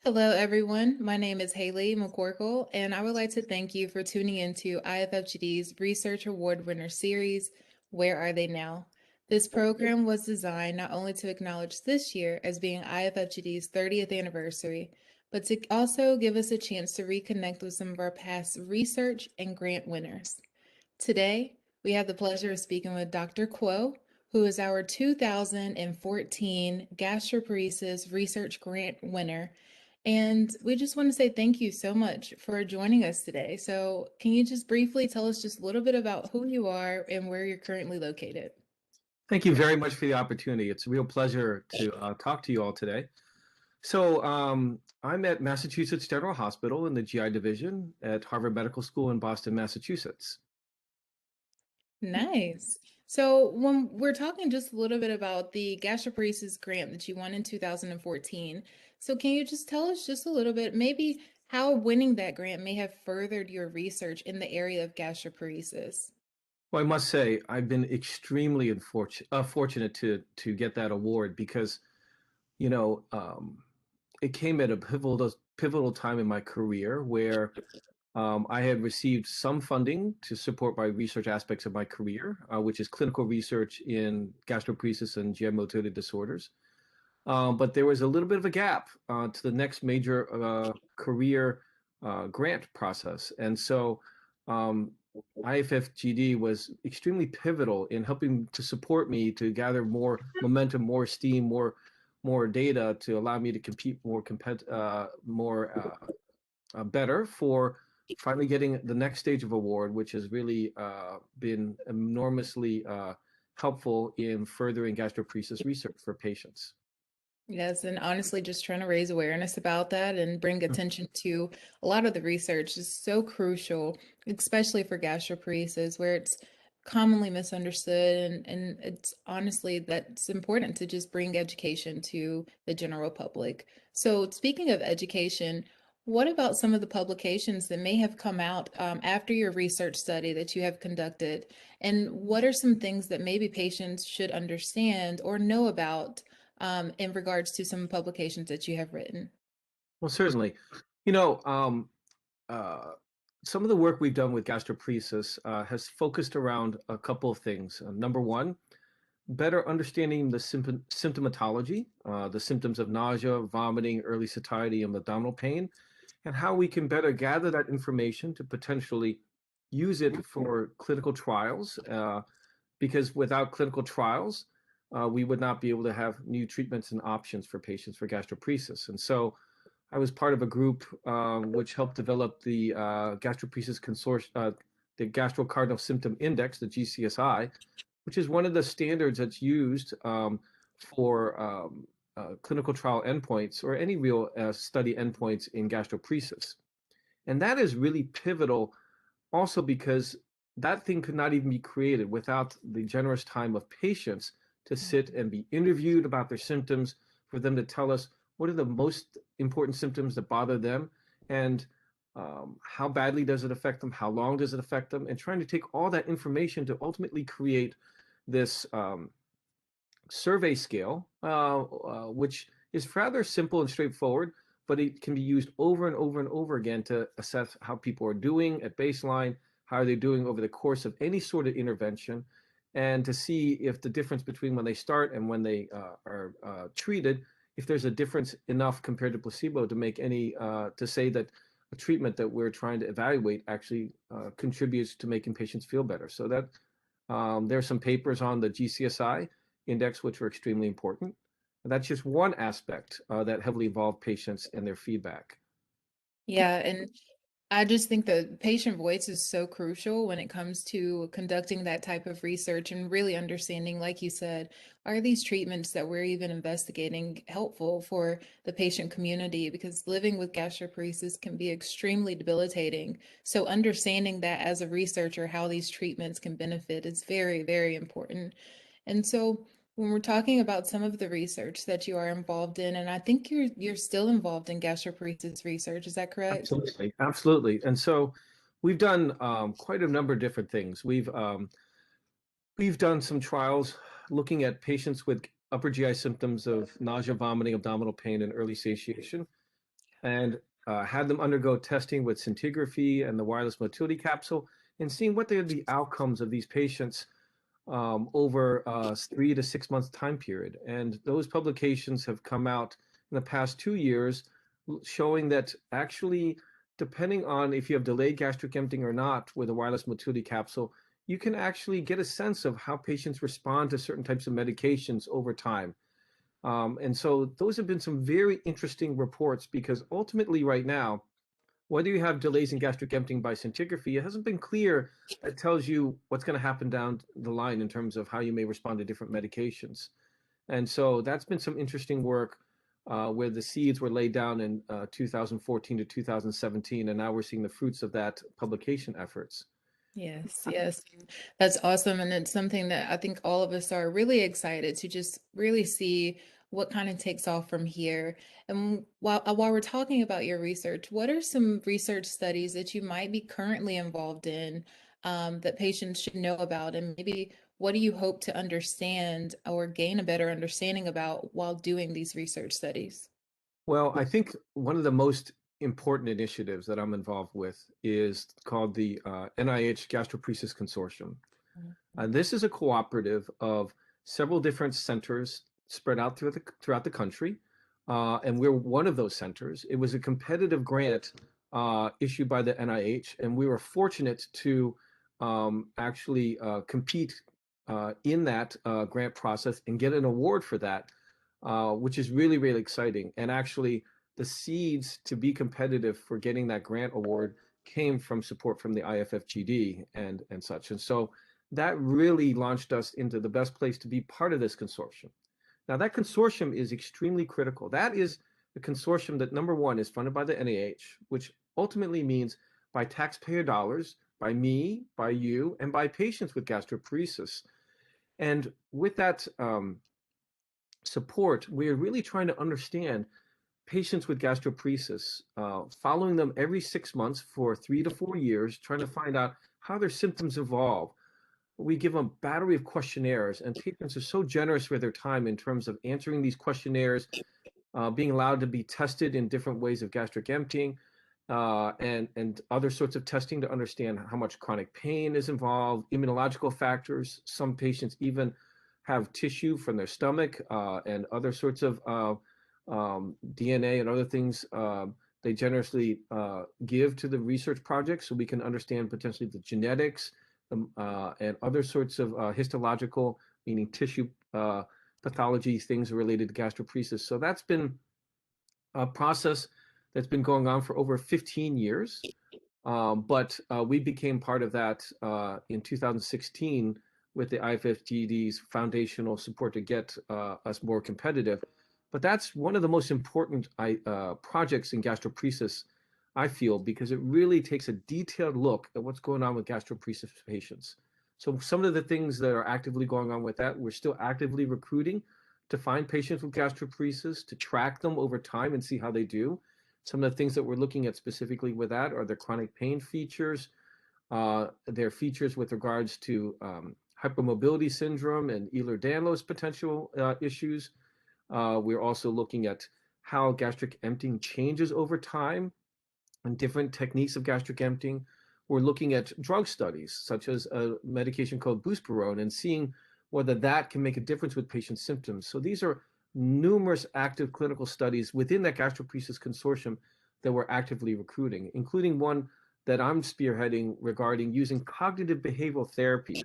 Hello, everyone. My name is Hayley McCorkle, and I would like to thank you for tuning into IFFGD's Research Award Winner Series, Where Are They Now? This program was designed not only to acknowledge this year as being IFFGD's 30th anniversary, but to also give us a chance to reconnect with some of our past research and grant winners. Today, we have the pleasure of speaking with Dr. Kuo, who is our 2014 Gastroparesis Research Grant winner. And we just want to say thank you so much for joining us today. So, can you just briefly tell us just a little bit about who you are and where you're currently located? Thank you very much for the opportunity. It's a real pleasure to talk to you all today. I'm at Massachusetts General Hospital in the GI division at Harvard Medical School in Boston, Massachusetts. Nice. So, when we're talking just a little bit about the gastroparesis grant that you won in 2014, so can you just tell us just a little bit, maybe how winning that grant may have furthered your research in the area of gastroparesis? Well, I must say I've been extremely fortunate to get that award because you know it came at a pivotal time in my career where I had received some funding to support my research aspects of my career, which is clinical research in gastroparesis and GI motility disorders. But there was a little bit of a gap to the next major career grant process. And so IFFGD was extremely pivotal in helping to support me to gather more momentum, more steam, more data to allow me to compete better for finally getting the next stage of award, which has really been enormously helpful in furthering gastroparesis research for patients. Yes, and honestly, just trying to raise awareness about that and bring attention to a lot of the research is so crucial, especially for gastroparesis, where it's commonly misunderstood. And it's honestly that's important to just bring education to the general public. So, speaking of education, what about some of the publications that may have come out after your research study that you have conducted? And what are some things that maybe patients should understand or know about? In regards to some publications that you have written. Well, certainly. You know, uh, some of the work we've done with gastroparesis has focused around a couple of things. Number one, better understanding the symptomatology, the symptoms of nausea, vomiting, early satiety, and abdominal pain, and how we can better gather that information to potentially use it for clinical trials. Because without clinical trials, we would not be able to have new treatments and options for patients for gastroparesis. And so I was part of a group which helped develop the gastroparesis consortium, the Gastrocardinal Symptom Index, the GCSI, which is one of the standards that's used for clinical trial endpoints or any real study endpoints in gastroparesis. And that is really pivotal also because that thing could not even be created without the generous time of patients to sit and be interviewed about their symptoms, for them to tell us what are the most important symptoms that bother them, and how badly does it affect them, how long does it affect them, and trying to take all that information to ultimately create this survey scale, which is rather simple and straightforward, but it can be used over and over and over again to assess how people are doing at baseline, how are they doing over the course of any sort of intervention, and to see if the difference between when they start and when they are treated, if there's a difference enough compared to placebo to make any, to say that a treatment that we're trying to evaluate actually contributes to making patients feel better. So that there are some papers on the GCSI index, which are extremely important. And that's just one aspect that heavily involved patients and their feedback. Yeah, and I just think the patient voice is so crucial when it comes to conducting that type of research and really understanding, like you said, are these treatments that we're even investigating helpful for the patient community? Because living with gastroparesis can be extremely debilitating. So understanding that as a researcher, how these treatments can benefit is very, very important. And so when we're talking about some of the research that you are involved in, and I think you're still involved in gastroparesis research, is that correct? Absolutely, absolutely. And so we've done quite a number of different things. We've done some trials looking at patients with upper GI symptoms of nausea, vomiting, abdominal pain, and early satiation. and had them undergo testing with scintigraphy and the wireless motility capsule and seeing what are the outcomes of these patients over 3 to 6 months time period. And those publications have come out in the past 2 years showing that actually, depending on if you have delayed gastric emptying or not with a wireless motility capsule, you can actually get a sense of how patients respond to certain types of medications over time. And so those have been some very interesting reports because ultimately right now, whether you have delays in gastric emptying by scintigraphy, it hasn't been clear. That tells you what's going to happen down the line in terms of how you may respond to different medications. And so that's been some interesting work where the seeds were laid down in 2014 to 2017, and now we're seeing the fruits of that publication efforts. Yes, yes. That's awesome. And it's something that I think all of us are really excited to just really see what kind of takes off from here. And while we're talking about your research, what are some research studies that you might be currently involved in that patients should know about? And maybe what do you hope to understand or gain a better understanding about while doing these research studies? Well, I think one of the most important initiatives that I'm involved with is called the NIH Gastroparesis Consortium. This is a cooperative of several different centers spread out throughout the country, and we're one of those centers. It was a competitive grant issued by the NIH, and we were fortunate to actually compete in that grant process and get an award for that, which is really, really exciting. And actually, the seeds to be competitive for getting that grant award came from support from the IFFGD and such. And so that really launched us into the best place to be part of this consortium. Now, that consortium is extremely critical. That is the consortium that, number one, is funded by the NIH, which ultimately means by taxpayer dollars, by me, by you, and by patients with gastroparesis. And with that support, we are really trying to understand patients with gastroparesis, following them every 6 months for 3 to 4 years, trying to find out how their symptoms evolve. We give them a battery of questionnaires, and patients are so generous with their time in terms of answering these questionnaires, being allowed to be tested in different ways of gastric emptying, and other sorts of testing to understand how much chronic pain is involved, immunological factors. Some patients even have tissue from their stomach and other sorts of DNA and other things they generously give to the research project so we can understand potentially the genetics and other sorts of histological, meaning tissue pathology, things related to gastroparesis. So that's been a process that's been going on for over 15 years. But we became part of that in 2016 with the IFFGD's foundational support to get us more competitive. But that's one of the most important projects in gastroparesis, I feel, because it really takes a detailed look at what's going on with gastroparesis patients. So some of the things that are actively going on with that, we're still actively recruiting to find patients with gastroparesis, to track them over time and see how they do. Some of the things that we're looking at specifically with that are their chronic pain features, their features with regards to hypermobility syndrome and Ehlers-Danlos potential issues. We're also looking at how gastric emptying changes over time and different techniques of gastric emptying. We're looking at drug studies, such as a medication called buspirone, and seeing whether that can make a difference with patient symptoms. So these are numerous active clinical studies within that gastroparesis consortium that we're actively recruiting, including one that I'm spearheading regarding using cognitive behavioral therapy.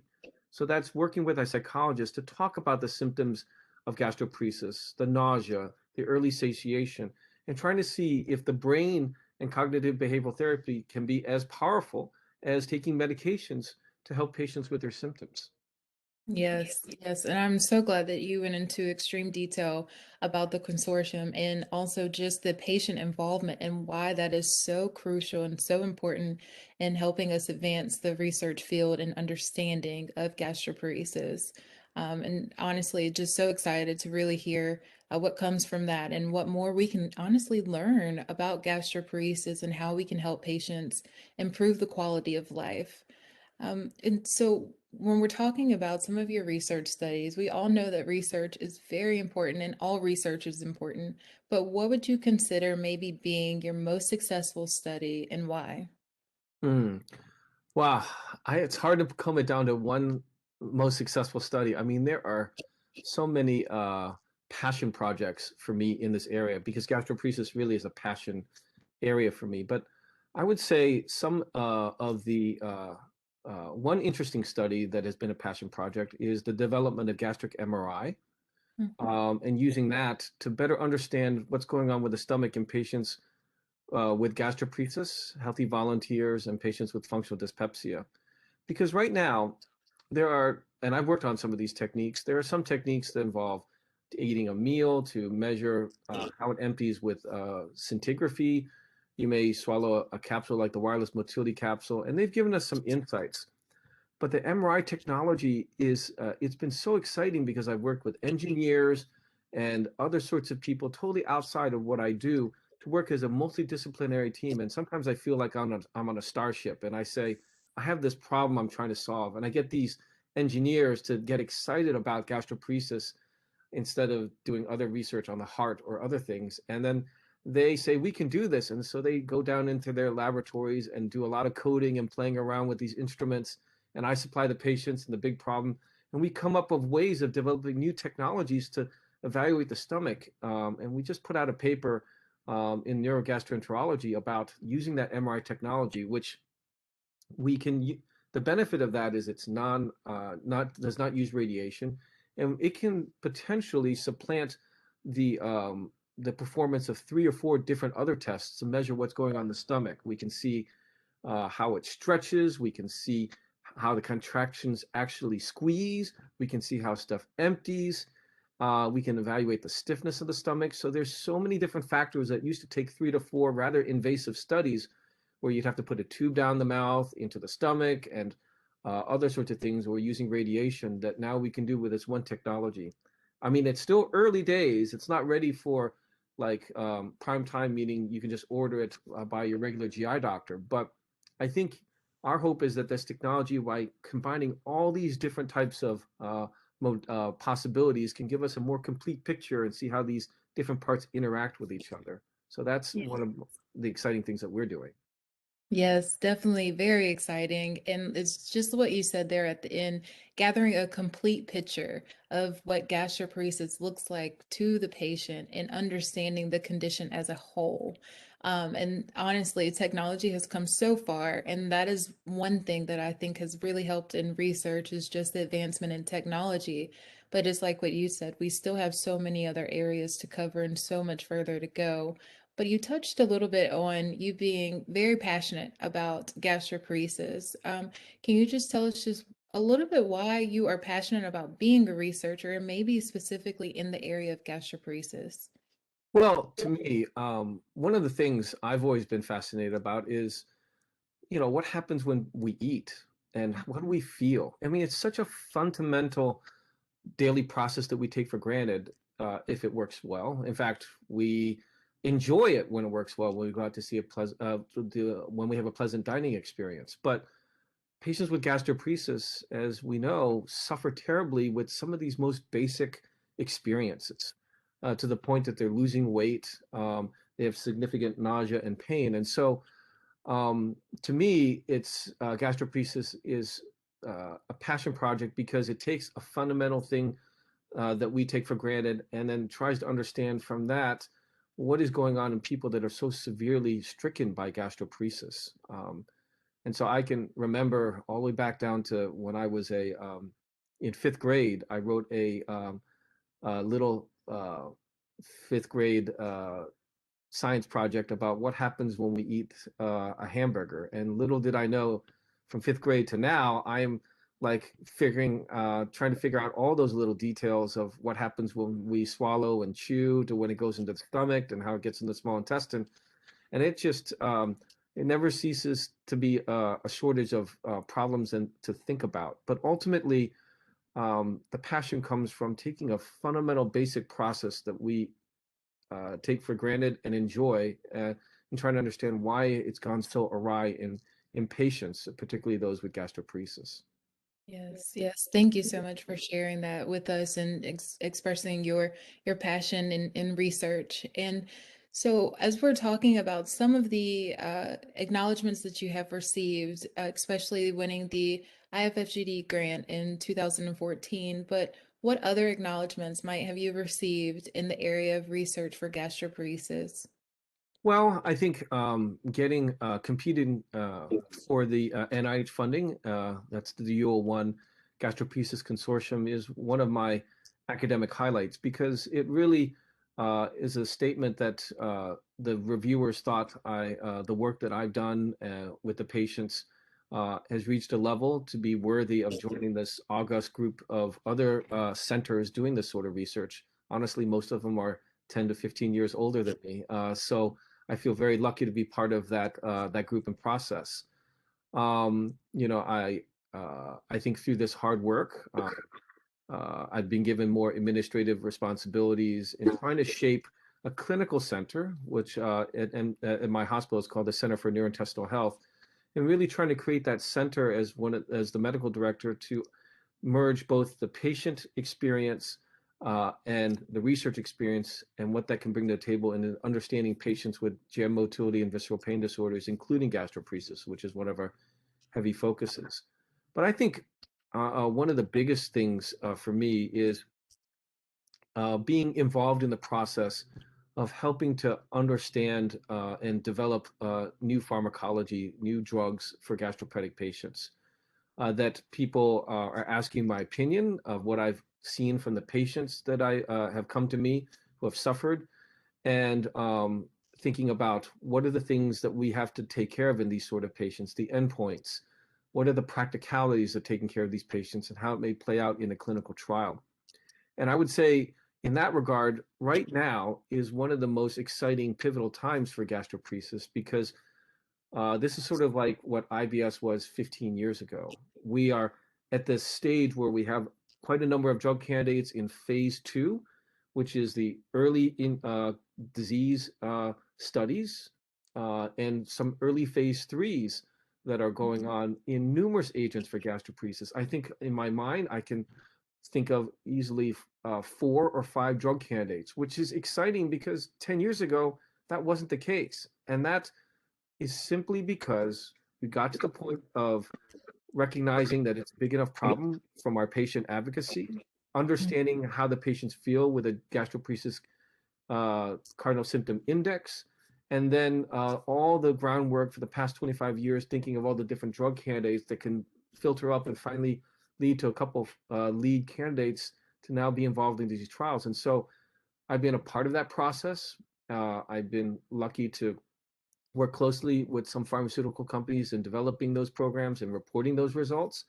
So that's working with a psychologist to talk about the symptoms of gastroparesis, the nausea, the early satiation, and trying to see if the brain and cognitive behavioral therapy can be as powerful as taking medications to help patients with their symptoms. Yes, yes. And I'm so glad that you went into extreme detail about the consortium and also just the patient involvement and why that is so crucial and so important in helping us advance the research field and understanding of gastroparesis. And honestly, just so excited to really hear what comes from that and what more we can honestly learn about gastroparesis and how we can help patients improve the quality of life. And so, when we're talking about some of your research studies, we all know that research is very important and all research is important. But what would you consider maybe being your most successful study and why? Mm. Wow, it's hard to come it down to one most successful study. I mean, there are so many passion projects for me in this area because gastroparesis really is a passion area for me. But I would say some of the one interesting study that has been a passion project is the development of gastric MRI, Mhm. and using that to better understand what's going on with the stomach in patients with gastroparesis, healthy volunteers, and patients with functional dyspepsia. Because right now, there are, and I've worked on some of these techniques, there are some techniques that involve eating a meal to measure how it empties with scintigraphy. You may swallow a capsule like the wireless motility capsule, and they've given us some insights. But the MRI technology is, it's been so exciting because I've worked with engineers and other sorts of people totally outside of what I do to work as a multidisciplinary team. And sometimes I feel like I'm on a starship and I say, I have this problem I'm trying to solve. And I get these engineers to get excited about gastroparesis instead of doing other research on the heart or other things. And then they say, we can do this. And so they go down into their laboratories and do a lot of coding and playing around with these instruments. And I supply the patients and the big problem. And we come up with ways of developing new technologies to evaluate the stomach. And we just put out a paper in neurogastroenterology about using that MRI technology, which we can the benefit of that is it's not does not use radiation, and it can potentially supplant the performance of 3 or 4 different other tests to measure what's going on in the stomach. We can see how it stretches. We can see how the contractions actually squeeze. We can see how stuff empties. We can evaluate the stiffness of the stomach. So there's so many different factors that used to take 3 to 4 rather invasive studies where you'd have to put a tube down the mouth into the stomach and other sorts of things, or using radiation that now we can do with this one technology. I mean, it's still early days. It's not ready for like prime time, meaning you can just order it by your regular GI doctor. But I think our hope is that this technology, by combining all these different types of possibilities, can give us a more complete picture and see how these different parts interact with each other. So that's one of the exciting things that we're doing. Yes, definitely very exciting. And it's just what you said there at the end, gathering a complete picture of what gastroparesis looks like to the patient and understanding the condition as a whole. And honestly, technology has come so far, and that is one thing that I think has really helped in research is just the advancement in technology. But it's like what you said, we still have so many other areas to cover and so much further to go. But you touched a little bit on you being very passionate about gastroparesis. Can you just tell us just a little bit why you are passionate about being a researcher and maybe specifically in the area of gastroparesis? Well, to me, one of the things I've always been fascinated about is, what happens when we eat and what do we feel? I mean, it's such a fundamental daily process that we take for granted if it works well. In fact, we enjoy it when it works well, when we go out to see a pleasant, when we have a pleasant dining experience. But patients with gastroparesis, as we know, suffer terribly with some of these most basic experiences to the point that they're losing weight. They have significant nausea and pain. And so, to me, it's gastroparesis is a passion project because it takes a fundamental thing that we take for granted and then tries to understand from that what is going on in people that are so severely stricken by gastroparesis. And so I can remember all the way back down to when I was in 5th grade. I wrote a little fifth grade science project about what happens when we eat a hamburger. And little did I know, from 5th grade to now, I'm like trying to figure out all those little details of what happens when we swallow and chew to when it goes into the stomach and how it gets in the small intestine. And it just it never ceases to be a shortage of problems and to think about. But ultimately, the passion comes from taking a fundamental basic process that we take for granted and enjoy, and trying to understand why it's gone so awry in in patients, particularly those with gastroparesis. Yes, yes. Thank you so much for sharing that with us and expressing your passion in research. And so, as we're talking about some of the acknowledgments that you have received, especially winning the IFFGD grant in 2014, but what other acknowledgments might have you received in the area of research for gastroparesis? Well, I think getting competing for the NIH funding, that's the UO1 Gastroparesis Consortium, is one of my academic highlights because it really is a statement that the reviewers thought the work that I've done with the patients has reached a level to be worthy of joining this august group of other centers doing this sort of research. Honestly, most of them are 10 to 15 years older than me. So I feel very lucky to be part of that group and process. You know, I think through this hard work, I've been given more administrative responsibilities in trying to shape a clinical center, which at my hospital is called the Center for Neurointestinal Health, and really trying to create that center as the medical director to merge both the patient experience and the research experience and what that can bring to the table in understanding patients with GM motility and visceral pain disorders, including gastroparesis, which is one of our heavy focuses. But I think one of the biggest things for me is being involved in the process of helping to understand and develop new pharmacology, new drugs for gastroparetic patients. That people are asking my opinion of what I've seen from the patients that I have come to me who have suffered, and thinking about what are the things that we have to take care of in these sort of patients, the endpoints, what are the practicalities of taking care of these patients, and how it may play out in a clinical trial. And I would say, in that regard, right now is one of the most exciting pivotal times for gastroparesis because this is sort of like what IBS was 15 years ago. We are at this stage where we have quite a number of drug candidates in phase 2, which is the early disease studies, and some early phase 3s that are going on in numerous agents for gastroparesis. I think in my mind, I can think of easily 4 or 5 drug candidates, which is exciting because 10 years ago, that wasn't the case. And that is simply because we got to the point of recognizing that it's a big enough problem from our patient advocacy, understanding how the patients feel with a gastroparesis cardinal symptom index, and then all the groundwork for the past 25 years, thinking of all the different drug candidates that can filter up and finally lead to a couple of lead candidates to now be involved in these trials. And so I've been a part of that process. I've been lucky to work closely with some pharmaceutical companies in developing those programs and reporting those results.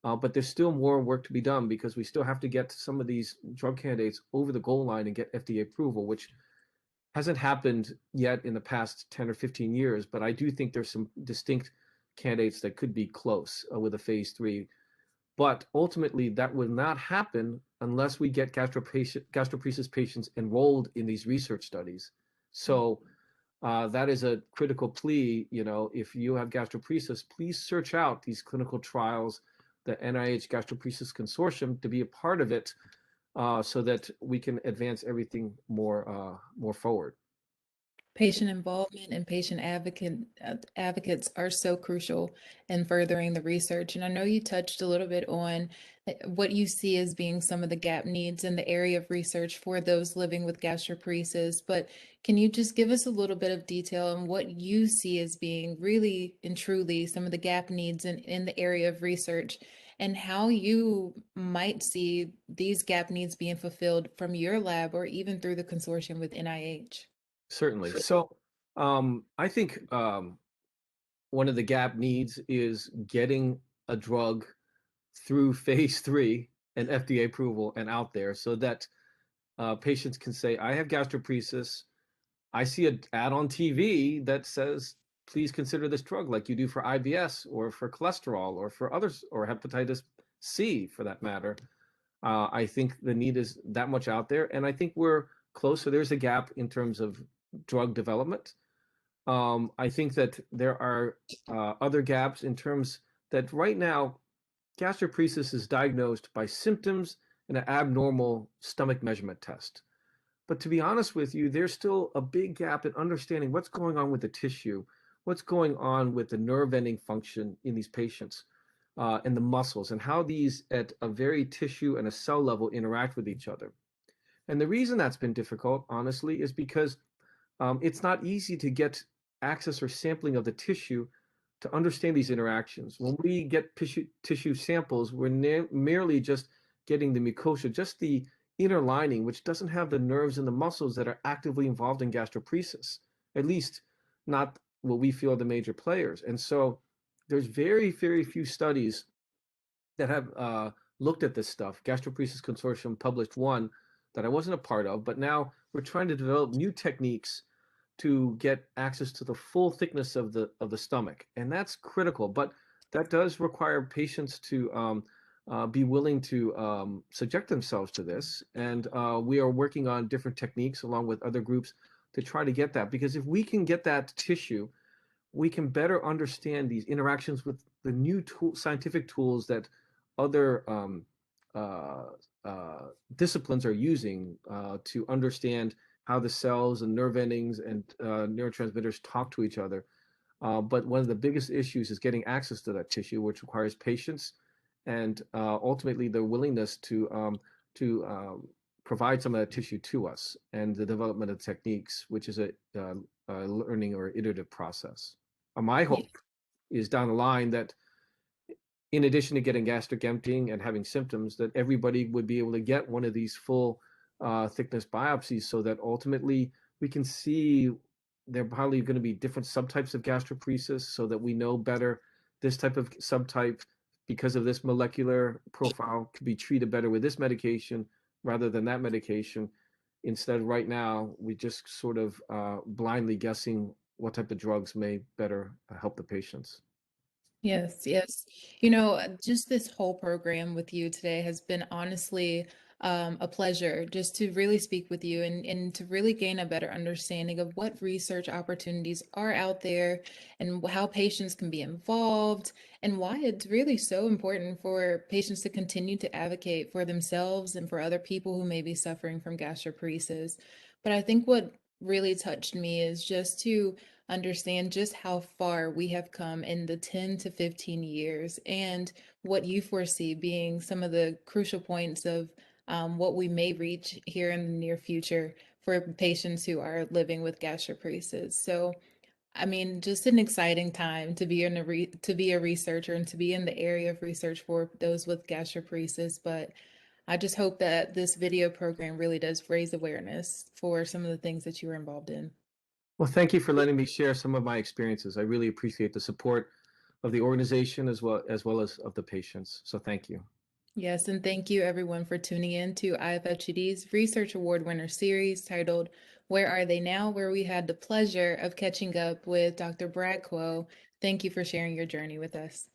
But there's still more work to be done because we still have to get some of these drug candidates over the goal line and get FDA approval, which hasn't happened yet in the past 10 or 15 years. But I do think there's some distinct candidates that could be close with a phase 3. But ultimately, that will not happen unless we get gastroparesis patients enrolled in these research studies. So that is a critical plea. You know, if you have gastroparesis, please search out these clinical trials, the NIH Gastroparesis Consortium, to be a part of it, so that we can advance everything more forward. Patient involvement and advocates are so crucial in furthering the research. And I know you touched a little bit on what you see as being some of the gap needs in the area of research for those living with gastroparesis, but can you just give us a little bit of detail on what you see as being really and truly some of the gap needs in the area of research and how you might see these gap needs being fulfilled from your lab or even through the consortium with NIH? Certainly. So I think one of the gap needs is getting a drug through phase 3 and FDA approval and out there so that patients can say, I have gastroparesis. I see an ad on TV that says, please consider this drug like you do for IBS or for cholesterol or for others, or hepatitis C for that matter. I think the need is that much out there. And I think we're close. So there's a gap in terms of drug development. I think that there are other gaps in terms that right now gastroparesis is diagnosed by symptoms and an abnormal stomach measurement test. But to be honest with you, there's still a big gap in understanding what's going on with the tissue, what's going on with the nerve ending function in these patients, and the muscles, and how these at a very tissue and a cell level interact with each other. And the reason that's been difficult, honestly, is because it's not easy to get access or sampling of the tissue to understand these interactions. When we get tissue samples, we're merely just getting the mucosa, just the inner lining, which doesn't have the nerves and the muscles that are actively involved in gastroparesis, at least not what we feel are the major players. And so there's very, very few studies that have looked at this stuff. Gastroparesis Consortium published one that I wasn't a part of, but now we're trying to develop new techniques to get access to the full thickness of the stomach, and that's critical. But that does require patients to be willing to subject themselves to this, and we are working on different techniques along with other groups to try to get that. Because if we can get that tissue, we can better understand these interactions with the new scientific tools that other uh, disciplines are using to understand how the cells and nerve endings and neurotransmitters talk to each other. But one of the biggest issues is getting access to that tissue, which requires patience and ultimately the willingness to provide some of that tissue to us, and the development of techniques, which is a learning or iterative process. My Yeah. hope is down the line that in addition to getting gastric emptying and having symptoms, that everybody would be able to get one of these full thickness biopsies so that ultimately we can see there are probably going to be different subtypes of gastroparesis so that we know better this type of subtype because of this molecular profile could be treated better with this medication rather than that medication. Instead, right now, we just sort of blindly guessing what type of drugs may better help the patients. Yes, yes. Just this whole program with you today has been honestly a pleasure just to really speak with you and to really gain a better understanding of what research opportunities are out there and how patients can be involved and why it's really so important for patients to continue to advocate for themselves and for other people who may be suffering from gastroparesis. But I think what really touched me is just to understand just how far we have come in the 10 to 15 years and what you foresee being some of the crucial points of what we may reach here in the near future for patients who are living with gastroparesis. So, I mean, just an exciting time to be to be a researcher and to be in the area of research for those with gastroparesis. But I just hope that this video program really does raise awareness for some of the things that you were involved in. Well, thank you for letting me share some of my experiences. I really appreciate the support of the organization as well as of the patients. So thank you. Yes, and thank you everyone for tuning in to IFFGD's Research Award Winner series titled Where Are They Now?, where we had the pleasure of catching up with Dr. Brad Kuo. Thank you for sharing your journey with us.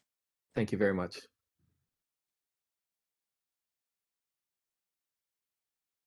Thank you very much.